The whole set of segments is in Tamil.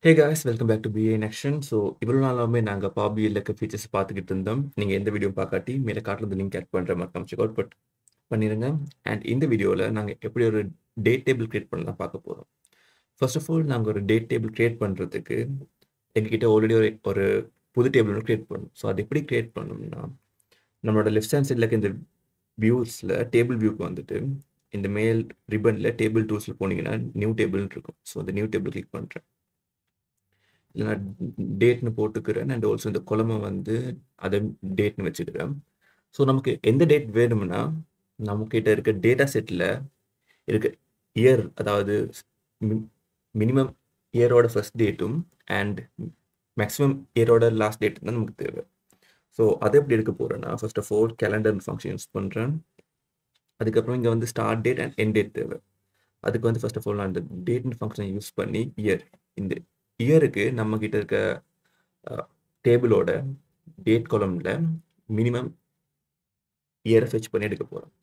Hey guys welcome back to PA in action. So இவ்வளோ நாளாமே நாங்கள் பாபியில் இருக்க ஃபீச்சர்ஸ் பார்த்துக்கிட்டு இருந்தோம். நீங்கள் எந்த வீடியோ பார்க்காட்டி மேலே காட்டுறது லிங்க் ஆட் பண்ணுற மாதிரி செக் அவுட் பண்ணிடுங்க. அண்ட் இந்த வீடியோவில் நாங்கள் எப்படி ஒரு டேட் டேபிள் கிரியேட் பண்ணலாம் பார்க்க போகிறோம். ஃபர்ஸ்ட் ஆஃப் ஆல் நாங்கள் ஒரு டேட் டேபிள் கிரியேட் பண்ணுறதுக்கு எங்ககிட்ட ஆல்ரெடி ஒரு புது டேபிள் ஒன்று கிரியேட் பண்ணணும். ஸோ அது எப்படி கிரியேட் பண்ணணும்னா நம்மளோட லெஃப்ட் ஹேண்ட் சைடில் இருக்க இந்த வியூஸில் டேபிள் வியூக்கு வந்துட்டு இந்த மேல் ரிப்பனில் டேபிள் டூல்ஸில் போனீங்கன்னா நியூ டேபிள்னு இருக்கும். ஸோ அந்த நியூ டேபிள் கிளிக் பண்ணுறேன். இல்லை நான் டேட்னு போட்டுக்கிறேன். அண்ட் ஆல்சோ இந்த கொலமை வந்து அதை டேட்னு வச்சுக்கிறேன். ஸோ நமக்கு எந்த டேட் வேணும்னா நம்மக்கிட்ட இருக்க டேட்டா செட்டில் இருக்க இயர், அதாவது மினிமம் இயரோட ஃபர்ஸ்ட் டேட்டும் அண்ட் மேக்ஸிமம் இயரோட லாஸ்ட் டேட் தான் நமக்கு தேவை. ஸோ அதை எப்படி எடுக்க போகிறேன்னா first of all calendar function use பண்ணுறேன். அதுக்கப்புறம் இங்கே வந்து start date and end date தேவை. அதுக்கு வந்து ஃபர்ஸ்ட் ஆஃப் ஆல் நான் இந்த டேட்னு ஃபங்க்ஷனை யூஸ் பண்ணி இந்த இயருக்கு நம்ம கிட்ட இருக்க டேபிளோட டேட் காலம்ல மினிமம் இயரை ஃபெச் பண்ணி எடுக்க போகிறோம்.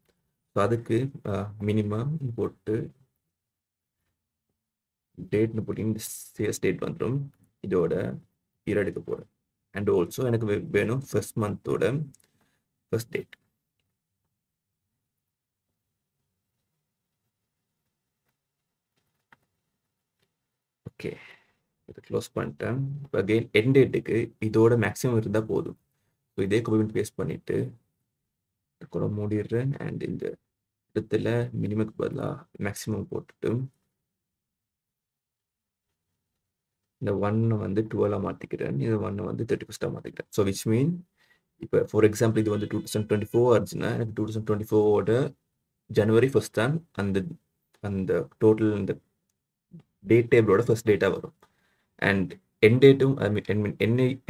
ஸோ அதுக்கு மினிமம் போட்டு டேட்னு போட்டு இந்த சேல்ஸ் டேட் வந்துடும். இதோட இயர் எடுக்க போகிறேன். அண்ட் ஆல்சோ எனக்கு வேணும் ஃபர்ஸ்ட் மந்தோட ஃபர்ஸ்ட் டேட். ஓகே, இதை க்ளோஸ் பண்ணிட்டேன். இப்போ அகெயின் எண்ட் டேட்டுக்கு இதோட மேக்ஸிமம் இருந்தால் போதும். ஸோ இதே காப்பி பேஸ்ட் பண்ணிவிட்டு கூட மூடிடுறேன். அண்ட் இந்த இடத்துல மினிமம்க்கு பதிலாக மேக்ஸிமம் போட்டுட்டு இந்த 1 வந்து 12 மாற்றிக்கிறேன். இது 1 வந்து 31 மாற்றிக்கிறேன். ஸோ விச் மீன் இப்போ ஃபார் எக்ஸாம்பிள் இது வந்து 2024 ஆச்சுன்னா எனக்கு 2024 ஜனவரி ஃபர்ஸ்ட் தான் அந்த அந்த டோட்டல் இந்த டேட் டேபிளோட ஃபர்ஸ்ட் டேட்டாக வரும். அண்ட் என் டேட்டும்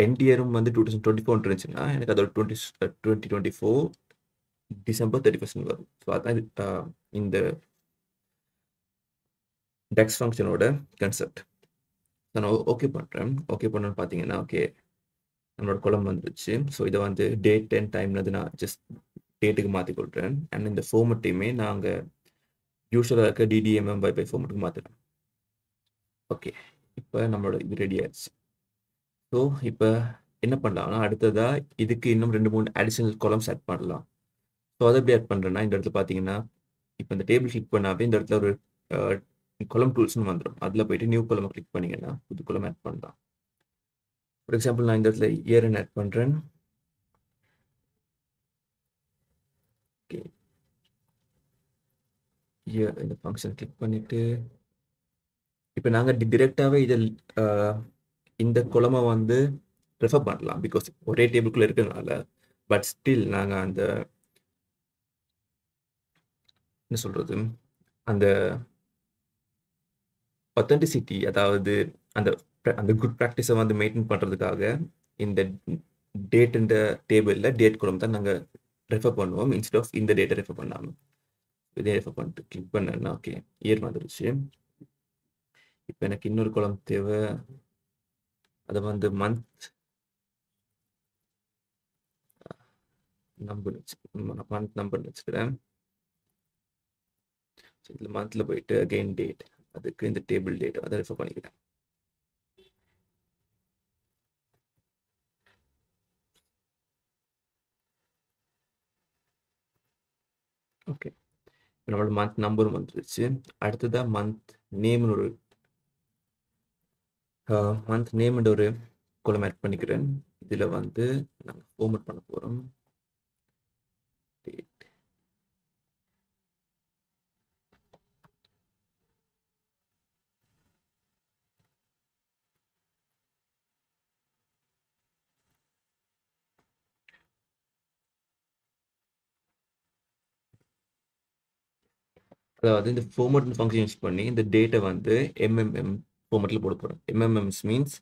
என் இயரும் வந்து 2024 இருந்துச்சுன்னா எனக்கு அதோட 2024 டிசம்பர் 31 வரும். ஸோ அதுதான் இந்த டெக்ஸ் ஃபங்க்ஷனோட கன்செப்ட். நான் ஓகே பண்ணுறேன். ஓகே பண்ணணும்னு பார்த்தீங்கன்னா ஓகே நம்மளோட குழம்பு வந்துருச்சு. ஸோ இதை வந்து டேட் அண்ட் டைம்ல வந்து நான் ஜஸ்ட் டேட்டுக்கு மாற்றி கொடுக்குறேன். அண்ட் இந்த ஃபார்மெட்டையுமே நாங்கள் யூஸ்வலாக இருக்க டிடிஎம்எம் பை ஃபார்மெட்டுக்கு மாற்றுறேன். ஓகே, இப்போ நம்மளோட இது ரெடி ஆயிடுச்சு. ஸோ இப்போ என்ன பண்ணலாம்னா அடுத்ததாக இதுக்கு இன்னும் 2-3 அடிஷனல் காலம்ஸ் ஆட் பண்ணலாம். ஸோ அதை எப்படி ஆட் பண்ணுறேன்னா இந்த இடத்துல பார்த்தீங்கன்னா இப்போ இந்த டேபிள் கிளிக் பண்ணாவே இந்த இடத்துல ஒரு கொலம் டூல்ஸ்னு வந்துடும். அதில் போயிட்டு நியூ கொலமை கிளிக் பண்ணிங்கன்னா புது கொலம் ஆட் பண்ணலாம். ஃபார் எக்ஸாம்பிள் நான் இந்த இடத்துல இயர்னு ஆட் பண்ணுறேன். ஓகே, இயர் இந்த ஃபங்க்ஷன் கிளிக் பண்ணிவிட்டு இப்போ நாங்கள் டிரெக்டாகவே இதில் இந்த கொலமை வந்து ரெஃபர் பண்ணலாம் பிகாஸ் ஒரே டேபிள்குள்ளே இருக்கிறதுனால. பட் ஸ்டில் நாங்கள் அந்த என்ன சொல்கிறது அந்த ஒத்தென்டிசிட்டி, அதாவது அந்த அந்த குட் ப்ராக்டிஸை வந்து மெயின்டைன் பண்ணுறதுக்காக இந்த டேட் இந்த டேபிளில் டேட் கொலம் தான் நாங்கள் ரெஃபர் பண்ணுவோம் இன்ஸ்டெட் ஆஃப் இந்த டேட்டை ரெஃபர் பண்ணாமல். இதே ரெஃபர் பண்ணிட்டு கிளிக் பண்ணேன்னா ஓகே இயர் வந்துருச்சு. இப்போ எனக்கு இன்னொரு கொலம் தேவை. அதை வந்து மந்த் நம்பர் வச்சுக்கிறேன். இதில் மந்த்தில் போயிட்டு அகெயின் டேட், அதுக்கு இந்த டேபிள் டேட் அதை ரெஃபர் பண்ணிக்கிறேன். ஓகே, நம்மளோட மந்த் நம்பரும் வந்துருச்சு. அடுத்ததாக மந்த் நேம்னு ஒரு கொலம் ஆட் பண்ணிக்கிறேன். இதில் வந்து நாங்கள் ஃபார்மேட் பண்ண போகிறோம். அதாவது இந்த ஃபார்மேட் ஃபங்க்ஷன் யூஸ் பண்ணி இந்த டேட்டை வந்து எம்எம்எம் ஃபார்மேட்டில் போட போகிறோம். எம்எம்எம்ஸ் மீன்ஸ்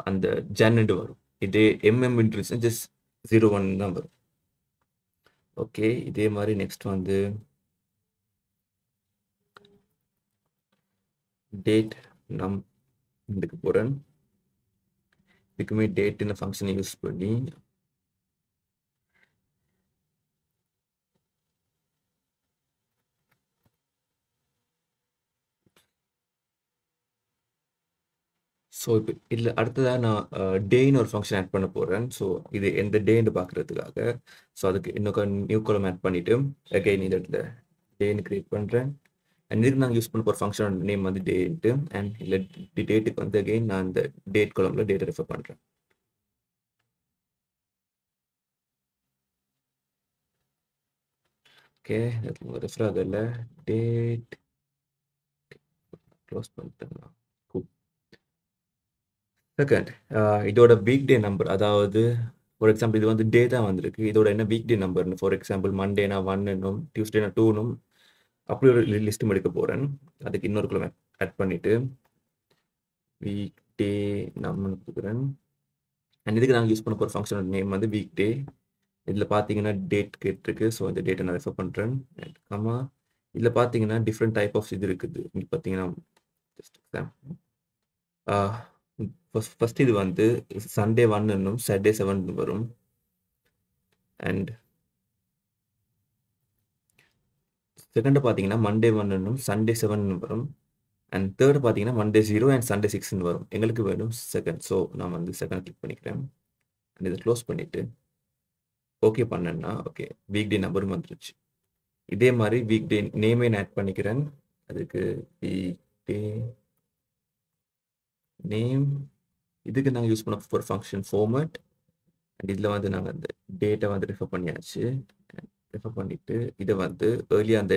அந்த ஜன்னு வரும். இதே எம்எம் இன்ட்ரெஸ்ட் ஜஸ்ட் 01 தான் வரும். ஓகே, இதே மாதிரி நெக்ஸ்ட் வந்து டேட் எடுக்க போகிறேன். இதுக்குமே டேட் இந்த ஃபங்க்ஷனை யூஸ் பண்ணி ஸோ இப்போ இதில அடுத்ததா நான் டேன்னு ஒரு ஃபங்ஷன் ஆட் பண்ண போறேன். ஸோ இது எந்த டேன்னு பார்க்குறதுக்காக. ஸோ அதுக்கு இன்னொரு நியூ காலம் ஆட் பண்ணிட்டு, அகைன் இந்த இடத்துல டேன்னு கிரியேட் பண்றேன். அண்ட் இதுக்கு நாங்க யூஸ் பண்ண போற ஃபங்ஷனோட நேம் வந்து டேன்ட்டு. அண்ட் இல்ல டேட்டுக்கு வந்து அகைன் நான் இந்த டேட் காலம்ல டேட்ட ரெஃபர் பண்றேன். ஓகே. ரெஃபர் ஆகல. டேட் க்ளோஸ் பண்ணிட்டேன். கூல். செகண்ட் இதோட வீக் டே நம்பர் அதாவது ஃபார் எக்ஸாம்பிள் இது வந்து டே தான் வந்திருக்கு. இதோட என்ன வீக் டே நம்பர்னு ஃபார் எக்ஸாம்பிள் மண்டேனா 1ன்னும் டியூஸ்டேனா 2ன்னும் அப்படி ஒரு லிஸ்ட்டும் எடுக்க போறேன். அதுக்கு இன்னொரு காலம் ஆட் பண்ணிட்டு வீக் டே நம்பர்னு கொடுக்குறேன். அண்ட் இதுக்கு நாங்கள் யூஸ் பண்ண போகிற ஃபங்க்ஷனோட நேம் வந்து வீக் டே. இதில் பார்த்தீங்கன்னா டேட் கேட்டிருக்கு. ஸோ இந்த டேட்டை நான் ரெஃபர் பண்ணுறேன். கமா இதில் பார்த்தீங்கன்னா டிஃப்ரெண்ட் டைப் ஆஃப் இது இருக்குது. இங்கே பார்த்தீங்கன்னா ஜஸ்ட் எக்ஸாம்பிள் ஃபர்ஸ்ட் இது வந்து சண்டே 1ன்னும் சாட்டர்டே 7 வரும். அண்ட் செகண்ட் பார்த்தீங்கன்னா மண்டே 1ன்னும் சண்டே 7 வரும். அண்ட் தேர்ட் பார்த்தீங்கன்னா மண்டே 0 அண்ட் சண்டே 6 வரும். எங்களுக்கு வேணும் செகண்ட். ஸோ நான் வந்து செகண்ட் கிளிக் பண்ணிக்கிறேன். அண்ட் இதை க்ளோஸ் பண்ணிவிட்டு ஓகே பண்ணேன்னா ஓகே வீக் டே நம்பரும் வந்துருச்சு. இதே மாதிரி வீக் டே நேமே நான் ஆட் பண்ணிக்கிறேன். அதுக்கு வீக் டே நேம் இதுக்கு நாங்கள் யூஸ் பண்ண ஒரு ஃபங்க்ஷன் ஃபார்மேட். அண்ட் இதில் வந்து நாங்கள் அந்த டேட்டை வந்து ரெஃபர் பண்ணியாச்சு. ரெஃபர் பண்ணிவிட்டு இதை வந்து ஏர்லியாக அந்த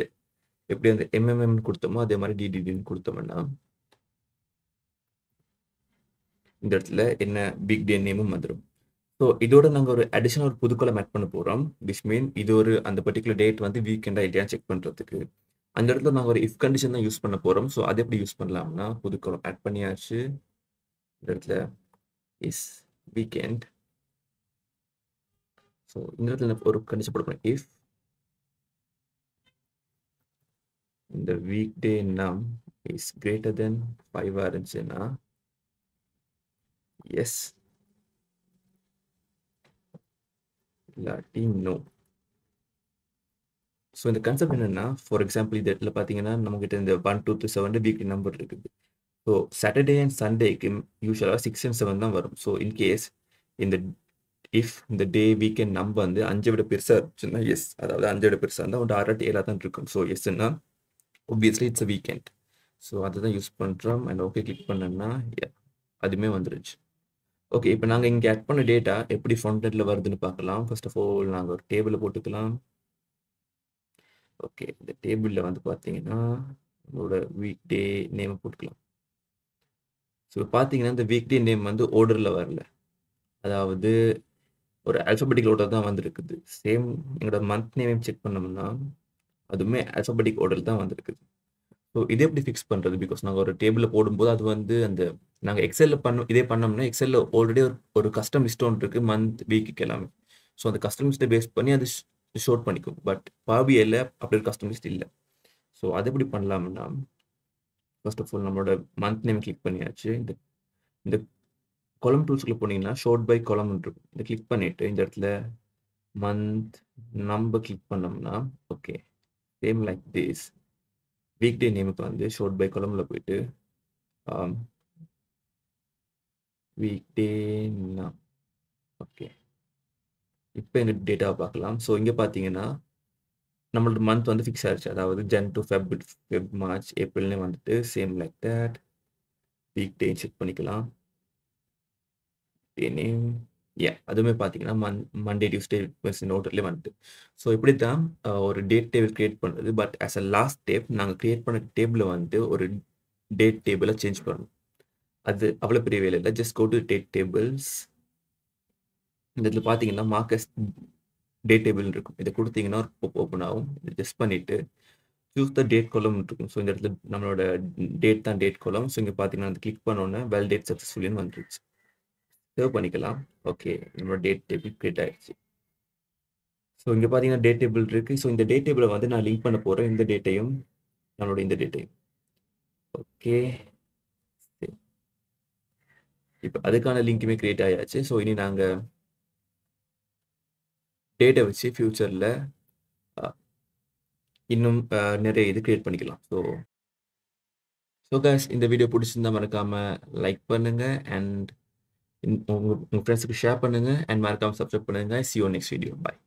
எப்படி அந்த எம்எம்எம்னு கொடுத்தோமோ அதே மாதிரி டிடிடின்னு கொடுத்தோம்னா இந்த இடத்துல என்ன பிக் டே நேமும் வந்துடும். ஸோ இதோட நாங்கள் ஒரு அடிஷனல் ஒரு புது காலம் ஆட் பண்ண போகிறோம். விச் மீன் இது ஒரு அந்த பர்டிகுலர் டேட் வந்து வீக்கெண்டாக இல்லையான்னு செக் பண்ணுறதுக்கு. அந்த இடத்துல நாங்கள் ஒரு இஃப் கண்டிஷன் தான் யூஸ் பண்ண போகிறோம். ஸோ அதை எப்படி யூஸ் பண்ணலாம்னா புது காலம் ஆட் பண்ணியாச்சு. இந்த இடத்துல இஸ் வீக்கெண்ட். ஸோ இந்த இடத்துல ஒரு கண்டிஷன் போடுறோம். இஃப் இந்த வீக் டே நம் இஸ் கிரேட்டர் தென் 5 இருந்துச்சுன்னா எஸ் இல்லாட்டி நோ. ஸோ இந்த கான்செப்ட் என்னன்னா ஃபார் எக்ஸாம்பிள் இந்த இடத்துல பார்த்தீங்கன்னா நம்மகிட்ட இந்த 1 2 3 7 வீக்லி நம்பர் இருக்குது. ஸோ சாட்டர்டே அண்ட் சண்டேக்கு யூஸ்வலாக 6 and 7 தான் வரும். ஸோ இன்கேஸ் இந்த இஃப் இந்த டே வீக்கெண்ட் நம்பர் வந்து 5 விட பெருசாக இருந்துச்சுன்னா எஸ், அதாவது 5 விட பெருசாக இருந்தால் ஒரு 6 7 தான் இருக்கும். ஸோ எஸ்ன்னா obviously it's a weekend. So அதை தான் யூஸ் பண்ணுறோம். அண்ட் ஓகே கிளிக் பண்ணோன்னா அதுவுமே வந்துருச்சு. ஓகே இப்போ நாங்கள் இங்கே ஆட் பண்ண டேட்டா எப்படி ஃப்ரண்ட் எண்டில் வருதுன்னு பார்க்கலாம். ஃபர்ஸ்ட் ஆஃப் ஆல் நாங்கள் ஒரு டேபிளில் போட்டுக்கலாம். ஓகே இந்த டேபிளில் வந்து பார்த்தீங்கன்னா நம்மளோட வீக் டே நேமை போட்டுக்கலாம். ஸோ பார்த்தீங்கன்னா இந்த வீக் டே நேம் வந்து ஆர்டரில் வரல, அதாவது ஒரு ஆல்ஃபபெட்டிக் ஆர்டர் தான் வந்துருக்குது. சேம் எங்களோட மந்த் நேம் செக் பண்ணோம்னா அதுவுமே ஆல்ஃபபெட்டிக் ஆர்டர் தான் வந்திருக்குது. ஸோ இதை எப்படி ஃபிக்ஸ் பண்ணுறது? பிகாஸ் நாங்கள் ஒரு டேபிளில் போடும்போது அது வந்து அந்த நாங்கள் எக்ஸலில் இதே பண்ணோம்னா எக்ஸலில் ஆல்ரெடி ஒரு கஸ்டம் லிஸ்ட் ஒன்று இருக்குது மந்த் வீக்குக்கு எல்லாமே. ஸோ அந்த கஸ்டம் லிஸ்ட்டை பேஸ் பண்ணி அது ஷோட் பண்ணிக்கும். பட் பாபியில் அப்படி ஒரு கஸ்டம் லிஸ்ட் இல்லை. ஸோ அதை எப்படி பண்ணலாம்னா ஃபர்ஸ்ட் ஆஃப் ஆல் நம்மளோட மந்த் நேம் கிளிக் பண்ணியாச்சு. இந்த இந்த காலம் டூல்ஸ்குள்ள போனீங்கன்னா ஷோர்ட் பை காலம் இருக்கும். இதை கிளிக் பண்ணிவிட்டு இந்த இடத்துல மந்த் நம்பர் கிளிக் பண்ணோம்னா okay same like this weekday நேமுக்கு வந்து ஷோர்ட் பை காலமில் போயிட்டு வீக் டே ஓகே இப்போ எங்கள் டேட்டாவை பார்க்கலாம். ஸோ இங்கே பார்த்தீங்கன்னா நம்மளோட மந்த் வந்து ஃபிக்ஸ் ஆயிடுச்சு, அதாவது ஜன் டு ஃபெப் மார்ச் ஏப்ரல்னே வந்துட்டு same like that. Week day check பண்ணிக்கலாம். டே நேம் அதுவுமே பார்த்தீங்கன்னா மண்டே டியூஸ்டே நோட்டிலே வந்துட்டு. ஸோ இப்படி தான் ஒரு டேட் டேபிள் கிரியேட் பண்ணுறது. But as a last step நாங்கள் கிரியேட் பண்ண டேபிளில் வந்து ஒரு டேட் டேபிளை சேஞ்ச் பண்ணணும். அது அவ்வளோ பெரிய வேலை இல்லை. Just go to date tables. இந்த இதில் பார்த்தீங்கன்னா மார்க்கஸ் டேட் டேபிள் இருக்கும். இதை கொடுத்தீங்கன்னா ஓப்பன் ஆகும். இதை ஜஸ்ட் பண்ணிவிட்டு சூஸ் த டேட் காலம் இருக்கும். ஸோ இந்த இடத்துல நம்மளோட டேட் தான் டேட் காலம். ஸோ இங்கே பார்த்தீங்கன்னா அந்த கிளிக் பண்ணோன்னே வேலிடேட் சக்ஸஸ்ஃபுல்லின்னு வந்துருச்சு. சேவ் பண்ணிக்கலாம். ஓகே நம்மளோட டேட் டேபிள் கிரியேட் ஆகிடுச்சு. ஸோ இங்கே பார்த்தீங்கன்னா டேட் டேபிள் இருக்குது. ஸோ இந்த டேட் டேபிளை வந்து நான் லிங்க் பண்ண போகிறேன், இந்த டேட்டையும் நம்மளோட இந்த டேட்டையும். ஓகே இப்போ அதுக்கான லிங்க்குமே கிரியேட் ஆகியாச்சு. ஸோ இனி நாங்கள் டேட்டை வச்சு ஃப்யூச்சரில் இன்னும் நிறைய இது கிரியேட் பண்ணிக்கலாம். ஸோ கைஸ் இந்த வீடியோ பிடிச்சிருந்தா மறக்காம லைக் பண்ணுங்க அண்ட் உங்க ஃப்ரெண்ட்ஸுக்கு ஷேர் பண்ணுங்க அண்ட் மறக்காம சப்ஸ்கிரைப் பண்ணுங்க. See you next video. Bye.